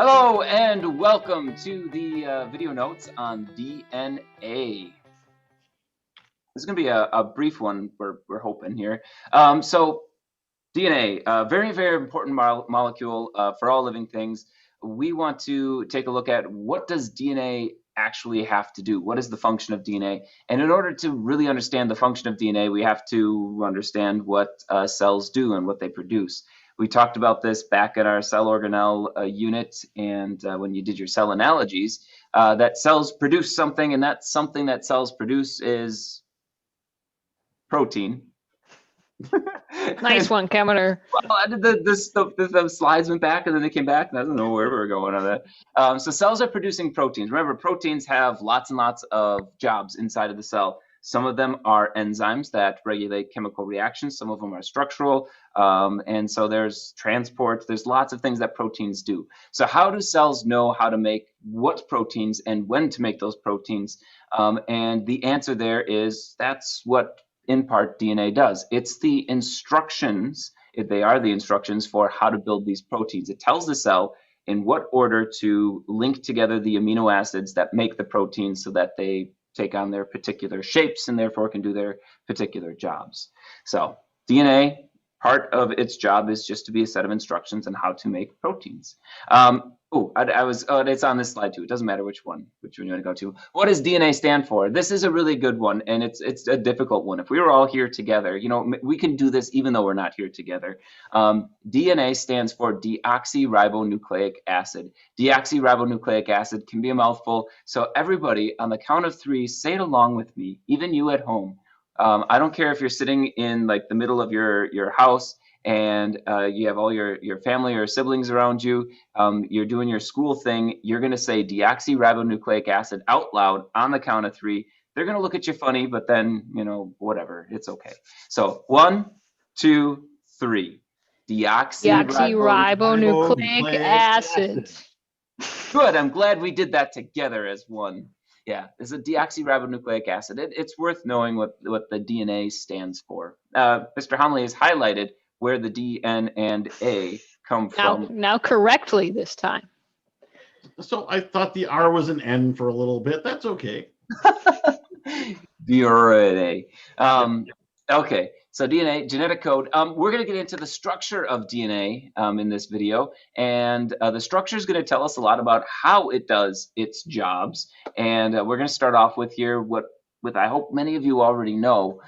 Hello and welcome to the video notes on DNA. This is going to be a brief one, we're hoping here. So DNA, a very, very important molecule for all living things. We want to take a look at what does DNA actually have to do? What is the function of DNA? And in order to really understand the function of DNA, we have to understand what cells do and what they produce. We talked about this back at our cell organelle unit, and when you did your cell analogies, that cells produce something, and that something that cells produce is protein. Nice one, Kemeter. Well, I did the slides went back and then they came back, and I don't know where we were going on that. So cells are producing proteins. Remember, proteins have lots and lots of jobs inside of the cell. Some of them are enzymes that regulate chemical reactions. Some of them are structural. And so there's transport. There's lots of things that proteins do. So how do cells know how to make what proteins and when to make those proteins? And the answer there is that's what in part DNA does. It's the instructions, they are the instructions for how to build these proteins. It tells the cell in what order to link together the amino acids that make the proteins so that they take on their particular shapes and therefore can do their particular jobs. So DNA, part of its job is just to be a set of instructions on how to make proteins. It's on this slide too. It doesn't matter which one you want to go to. What does DNA stand for? This is a really good one, and it's a difficult one. If we were all here together, we can do this even though we're not here together. DNA stands for deoxyribonucleic acid. Deoxyribonucleic acid can be a mouthful, so everybody, on the count of 3, say it along with me, even you at home. I don't care if you're sitting in like the middle of your house and you have all your family or siblings around you, you're doing your school thing, you're going to say deoxyribonucleic acid out loud on the count of 3. They're going to look at you funny, but then, whatever, it's okay. So 1, 2, 3. Deoxyribonucleic acid. Good, I'm glad we did that together as one. Yeah, it's a deoxyribonucleic acid. It's worth knowing what the DNA stands for. Mr. Hamele has highlighted where the D, N, and A come from. Now correctly this time. So I thought the R was an N for a little bit. That's okay. DNA. Okay, so DNA, genetic code. We're going to get into the structure of DNA in this video, and the structure is going to tell us a lot about how it does its jobs. And we're going to start off with here what I hope many of you already know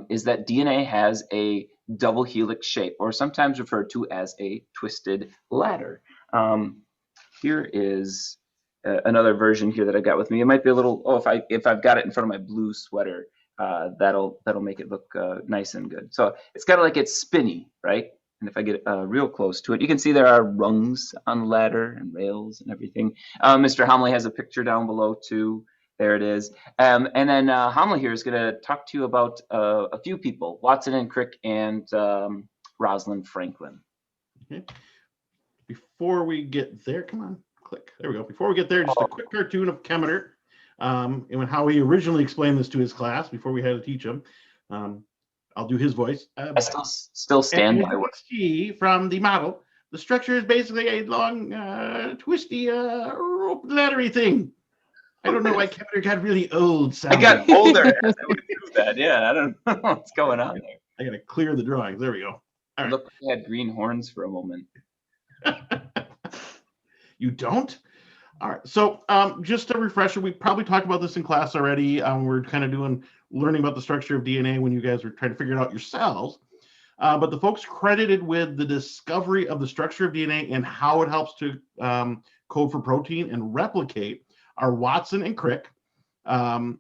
is that DNA has a double helix shape, or sometimes referred to as a twisted ladder. Here is another version here that I got with me. It might be a little, if I've got it in front of my blue sweater, that'll make it look nice and good. So it's kind of like it's spinny, right? And if I get real close to it, you can see there are rungs on the ladder and rails and everything. Mr. Hamele has a picture down below too. There it is. And then Hamele here is going to talk to you about a few people, Watson and Crick and Rosalind Franklin. Okay. Before we get there, come on, click. There we go. Before we get there, just a quick cartoon of Kemeter and how he originally explained this to his class before we had to teach him. I'll do his voice. I still stand by what you see from the model. The structure is basically a long, twisty, rope laddery thing. I don't know why Kemeter got really old. I got older as I would do that. Yeah, I don't know what's going on there. I got to clear the drawings. There we go. All right. Look, I had green horns for a moment. You don't? All right. So just a refresher, we probably talked about this in class already. We're kind of learning about the structure of DNA when you guys were trying to figure it out yourselves. But the folks credited with the discovery of the structure of DNA and how it helps to code for protein and replicate are Watson and Crick. Watson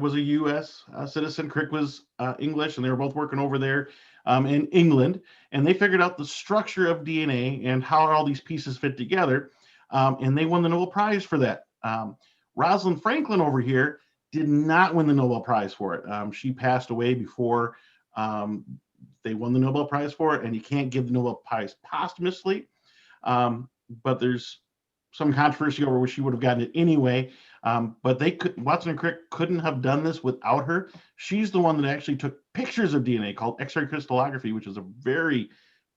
was a U.S. Citizen. Crick was English, and they were both working over there in England. And they figured out the structure of DNA and how all these pieces fit together. And they won the Nobel Prize for that. Rosalind Franklin over here did not win the Nobel Prize for it. She passed away before they won the Nobel Prize for it. And you can't give the Nobel Prize posthumously. But there's some controversy over where she would have gotten it anyway. But Watson and Crick couldn't have done this without her. She's the one that actually took pictures of DNA called X-ray crystallography, which is a very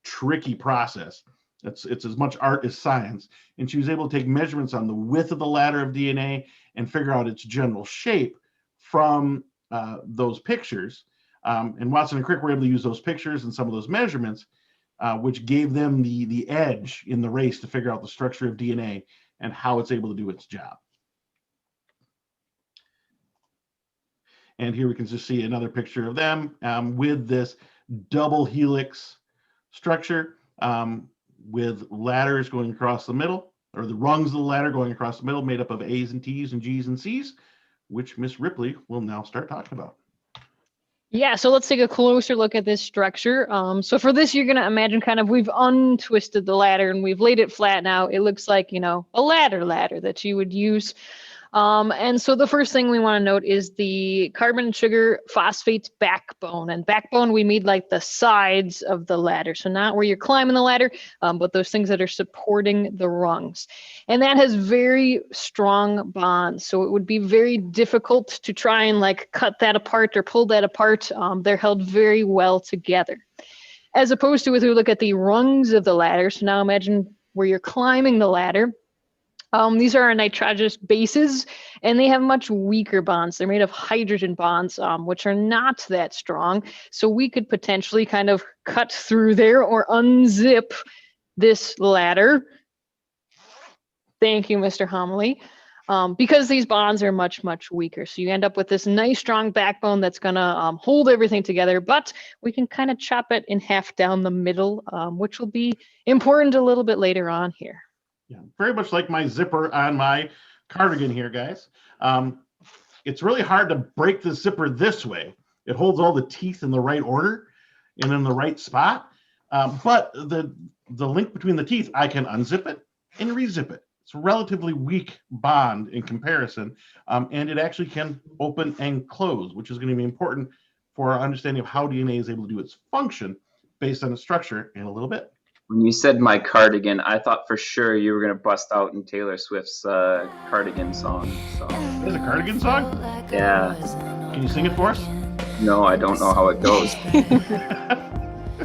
tricky process. It's as much art as science. And she was able to take measurements on the width of the ladder of DNA and figure out its general shape from those pictures. And Watson and Crick were able to use those pictures and some of those measurements, which gave them the edge in the race to figure out the structure of DNA and how it's able to do its job. And here we can just see another picture of them with this double helix structure with ladders going across the middle, or the rungs of the ladder going across the middle, made up of A's and T's and G's and C's, which Miss Ripley will now start talking about. Yeah, so let's take a closer look at this structure. So for this, you're going to imagine kind of we've untwisted the ladder and we've laid it flat now. It looks like, you know, a ladder that you would use. And so the first thing we want to note is the carbon sugar phosphate backbone. And backbone, we made like the sides of the ladder. So not where you're climbing the ladder, but those things that are supporting the rungs. And that has very strong bonds. So it would be very difficult to try and like cut that apart or pull that apart. They're held very well together. As opposed to if we look at the rungs of the ladder. So now imagine where you're climbing the ladder. These are our nitrogenous bases, and they have much weaker bonds. They're made of hydrogen bonds, which are not that strong. So we could potentially kind of cut through there or unzip this ladder. Thank you, Mr. Hamele. Because these bonds are much, much weaker. So you end up with this nice, strong backbone that's going to hold everything together, but we can kind of chop it in half down the middle, which will be important a little bit later on here. Yeah, very much like my zipper on my cardigan here, guys. It's really hard to break the zipper this way. It holds all the teeth in the right order and in the right spot. But the link between the teeth, I can unzip it and rezip it. It's a relatively weak bond in comparison, and it actually can open and close, which is going to be important for our understanding of how DNA is able to do its function based on its structure in a little bit. When you said my cardigan, I thought for sure you were going to bust out in Taylor Swift's cardigan song. So. There's a cardigan song? Yeah. Can you sing it for us? No, I don't know how it goes.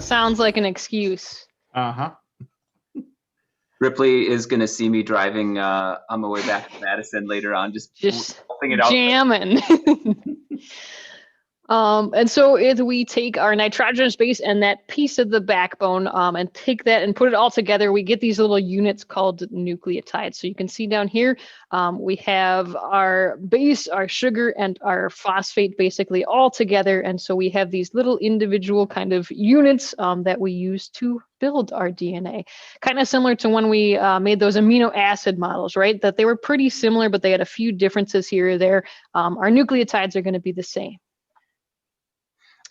Sounds like an excuse. Uh-huh. Ripley is going to see me driving on my way back to Madison later on, just helping it out. Jamming. And so if we take our nitrogenous base and that piece of the backbone and take that and put it all together, we get these little units called nucleotides. So you can see down here, we have our base, our sugar, and our phosphate basically all together. And so we have these little individual kind of units that we use to build our DNA. Kind of similar to when we made those amino acid models, right? That they were pretty similar, but they had a few differences here or there. Our nucleotides are going to be the same.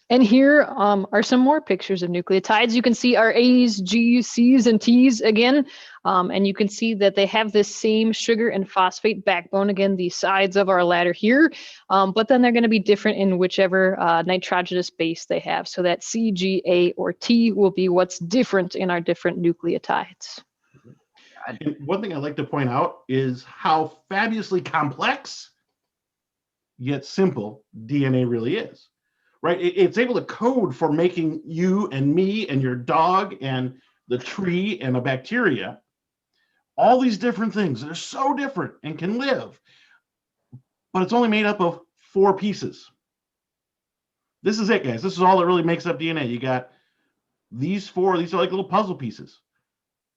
And here are some more pictures of nucleotides. You can see our A's, G's, C's, and T's again. And you can see that they have this same sugar and phosphate backbone, again, the sides of our ladder here. But then they're going to be different in whichever nitrogenous base they have. So that C, G, A, or T will be what's different in our different nucleotides. And one thing I'd like to point out is how fabulously complex yet simple DNA really is. Right, it's able to code for making you and me and your dog and the tree and a bacteria, all these different things that are so different and can live, but it's only made up of 4 pieces. This is it, guys. This is all that really makes up DNA. You got these 4, these are like little puzzle pieces,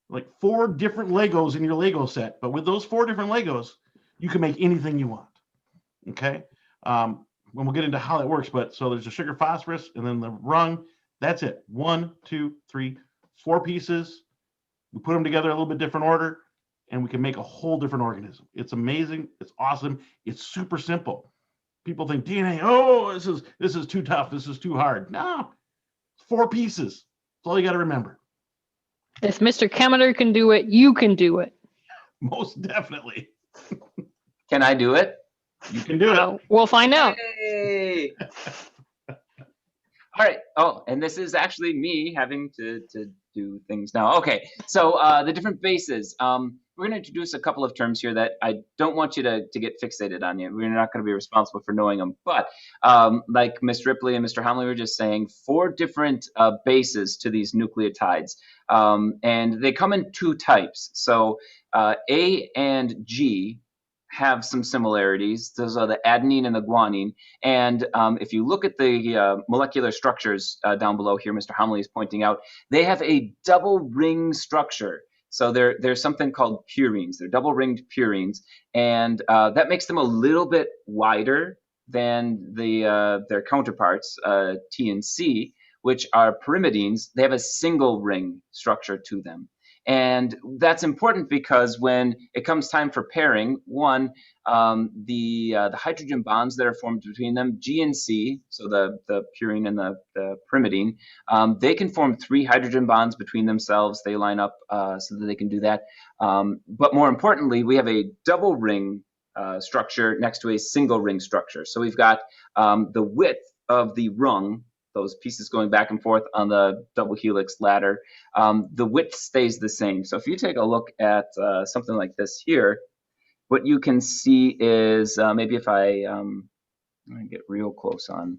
like 4 different Legos in your Lego set, but with those 4 different Legos, you can make anything you want, okay? When we'll get into how that works, but so there's a sugar phosphorus and then the rung. That's it. 1, 2, 3, 4 pieces. We put them together in a little bit different order, and we can make a whole different organism. It's amazing. It's awesome. It's super simple. People think DNA, oh, this is too tough. This is too hard. No, 4 pieces. That's all you got to remember. If Mr. Kemeter can do it, you can do it. Most definitely. Can I do it? You can do it. We'll find out. Hey. All right. Oh, and this is actually me having to do things now. Okay. So the different bases. we're going to introduce a couple of terms here that I don't want you to get fixated on. You. We're not going to be responsible for knowing them. But like Ms. Ripley and Mr. Hamele were just saying, 4 different bases to these nucleotides. And they come in 2 types. So A and G have some similarities. Those are the adenine and the guanine. And if you look at the molecular structures down below here, Mr. Hamele is pointing out, they have a double ring structure. So there's something called purines. They're double ringed purines, and that makes them a little bit wider than their counterparts, T and C, which are pyrimidines. They have a single ring structure to them. And that's important because when it comes time for pairing, one, the hydrogen bonds that are formed between them, G and C, so the purine and the pyrimidine, they can form 3 hydrogen bonds between themselves. They line up so that they can do that. But more importantly, we have a double ring structure next to a single ring structure. So we've got the width of the rung, those pieces going back and forth on the double helix ladder, the width stays the same. So if you take a look at something like this here, what you can see is, maybe if I get real close on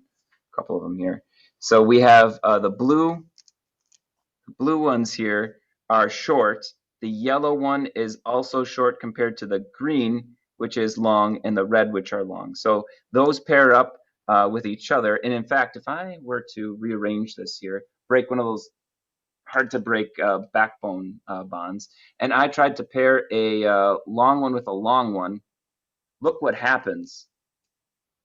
a couple of them here. So we have the blue ones here are short. The yellow one is also short compared to the green, which is long, and the red, which are long. So those pair up with each other. And in fact, if I were to rearrange this here, break one of those hard to break backbone bonds, and I tried to pair a long one with a long one, look what happens.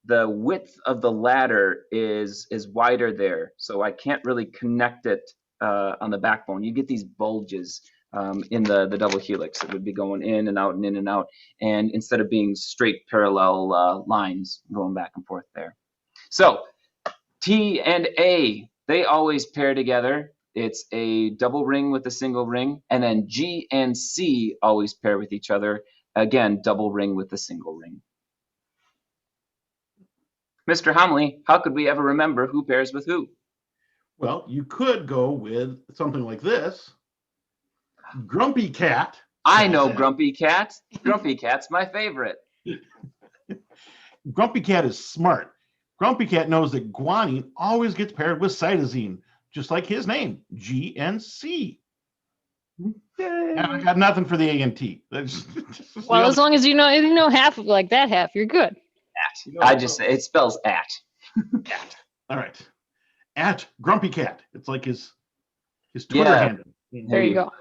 The width of the ladder is wider there, so I can't really connect it on the backbone. You get these bulges in the double helix. It would be going in and out and in and out, and instead of being straight parallel lines going back and forth there. So T and A, they always pair together. It's a double ring with a single ring. And then G and C always pair with each other. Again, double ring with a single ring. Mr. Hamele, how could we ever remember who pairs with who? Well, you could go with something like this. Grumpy Cat. I know Grumpy Cat. Grumpy Cat's my favorite. Grumpy Cat is smart. Grumpy Cat knows that guanine always gets paired with cytosine, just like his name, G and C. And I got nothing for the A and T. Well, as long as you know half of like that half, you're good. I just say it spells at. At. All right. At Grumpy Cat. It's like his Twitter handle. There you go.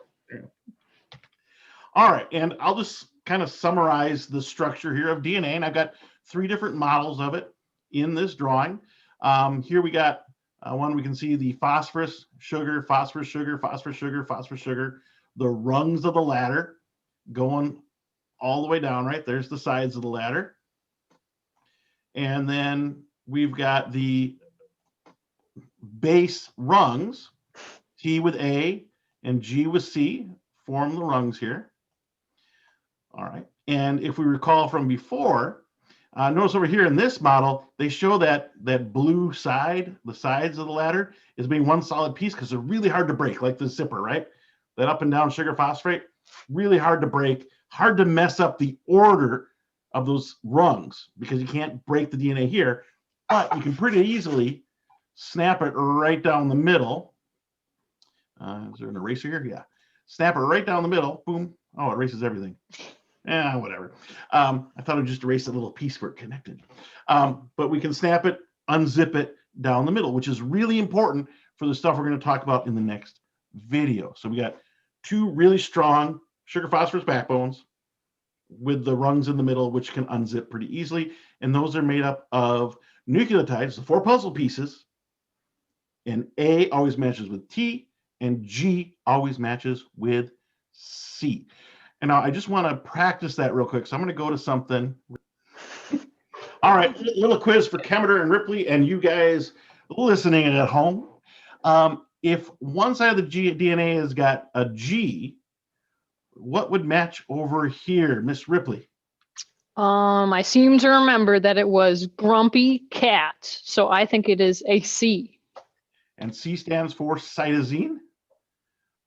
All right, and I'll just kind of summarize the structure here of DNA, and I've got 3 different models of it in this drawing. Here we got one we can see the phosphorus, sugar, phosphorus, sugar, phosphorus, sugar, phosphorus, sugar, the rungs of the ladder going all the way down, right? There's the sides of the ladder. And then we've got the base rungs, T with A and G with C, form the rungs here. All right, and if we recall from before, notice over here in this model, they show that blue side, the sides of the ladder, is being one solid piece because they're really hard to break, like the zipper, right? That up and down sugar phosphate, really hard to break, hard to mess up the order of those rungs because you can't break the DNA here, but you can pretty easily snap it right down the middle. Is there an eraser here? Yeah. Snap it right down the middle. Boom. Oh, it erases everything. Yeah, whatever. I thought it would just erase a little piece where it connected. But we can snap it, unzip it down the middle, which is really important for the stuff we're going to talk about in the next video. So we got 2 really strong sugar phosphorus backbones with the rungs in the middle, which can unzip pretty easily. And those are made up of nucleotides, the 4 puzzle pieces. And A always matches with T, and G always matches with C. And now I just want to practice that real quick. So I'm going to go to something. All right, a little quiz for Kemeter and Ripley and you guys listening at home. If one side of the DNA has got a G, what would match over here, Miss Ripley? I seem to remember that it was Grumpy Cat, so I think it is a C. And C stands for cytosine.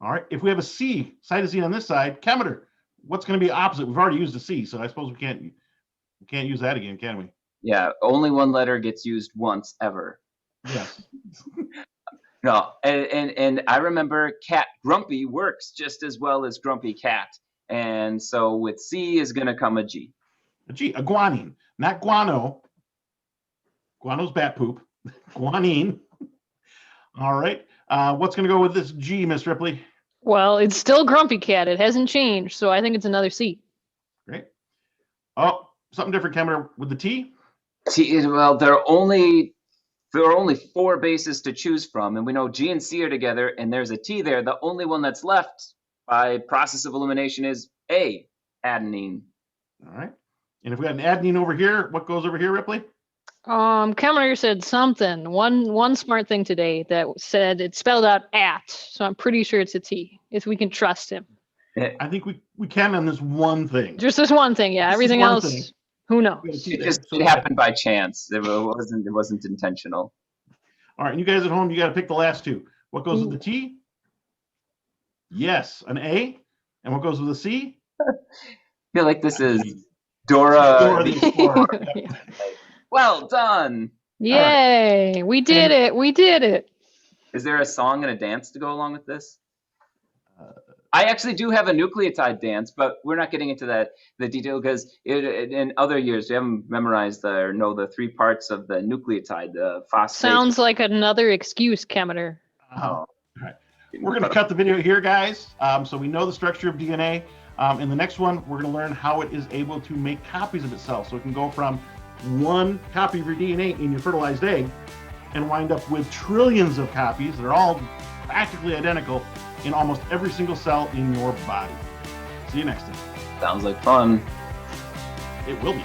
All right, if we have a C, cytosine on this side, Kemeter, what's going to be opposite? We've already used a C, so I suppose we can't use that again, can we? Yeah, only one letter gets used once ever. Yes. No, and I remember cat grumpy works just as well as grumpy cat. And so with C is going to come a G. A G, a guanine, not guano. Guano's bat poop. Guanine. All right. What's going to go with this G, Miss Ripley? Well, it's still grumpy cat. It hasn't changed, so I think it's another C. Great. Oh, something different, Cameron, with the T? T, well, there are only 4 bases to choose from, and we know G and C are together, and there's a T there. The only one that's left by process of elimination is A, adenine. All right. And if we got an adenine over here, what goes over here, Ripley? Kamler said something. One smart thing today that said it spelled out at, so I'm pretty sure it's a T. If we can trust him. I think we can on this one thing. Just this one thing, yeah. Everything else, thing. who knows? It happened by chance. It wasn't intentional. All right, and you guys at home, you got to pick the last two. What goes with the T? Yes, an A. And what goes with the C? I feel like this is Dora the Explorer. Yeah. Well done. Yay, we did it. We did it. Is there a song and a dance to go along with this? I actually do have a nucleotide dance, but we're not getting into the detail because in other years we haven't memorized or know the 3 parts of the nucleotide, the phosphate. Sounds like another excuse, Kemeter. Oh. All right. We're going to cut the video here, guys. So we know the structure of DNA. In the next one, we're going to learn how it is able to make copies of itself. So it can go from 1 copy of your DNA in your fertilized egg and wind up with trillions of copies that are all practically identical in almost every single cell in your body. See you next time. Sounds like fun. It will be.